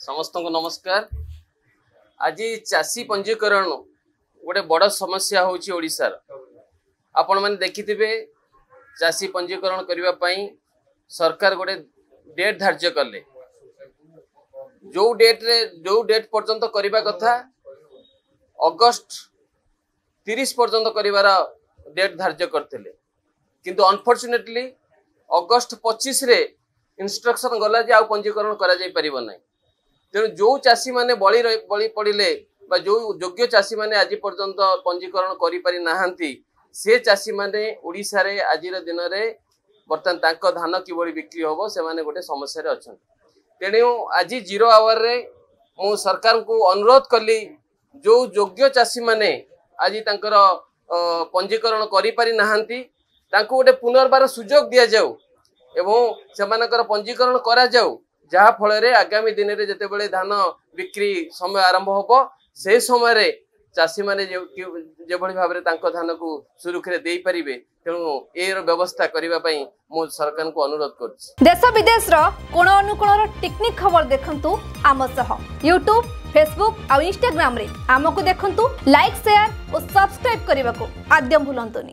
समस्त को नमस्कार। आज चाषी पंजीकरण गोटे बड़ समस्या होची ओडिशार। आपण मैंने देखिथिबे चाषी पंजीकरण करने सरकार गोटे डेट धार्य कले। जो डेट पर्यंत करबा कथा अगस्त 30 पर्यंत करिवार डेट धार्य करथिले, किंतु अनफॉर्चुनेटली अगस्त 25 रे इंस्ट्रक्शन गला जे आ पंजीकरण करा जाय परिबो नै। तेणु जो चाषी माने बळी पड़िले बा जो योग्य चाषी माने आज पर्यंत पंजीकरण करि पारि नाहंती से चाषी माने ओडिसा रे आजिर दिन रे बर्तन तांको धान किबळी बिक्री होबो से माने गोटे समस्या रे अछन। तेणु आज 0 आवर रे मु सरकार को अनुरोध कली जो योग्य चाषी माने आज तांकर पंजीकरण करि पारि नाहंती तांको गोटे पुनर्बार सुजोग दिया जाऊ एवं सेमानकर पंजीकरण करा जाऊ, जहा फल रे आगामी दिन रे जते बेले धान बिक्री समय आरंभ होबो से समय रे चाषी माने जे भली भाबरे तांको धान को सुरक्षित देई परिबे। तेणु ए व्यवस्था करिबा पई मु सरकार को अनुरोध करछि। देश विदेश रो कोण अनुकोण टेक्निक खबर देखंतु आम सह YouTube, Facebook आ Instagram रे आमको देखंतु, लाइक शेयर और सब्सक्राइब करने को आद्यम भूलंतुनी।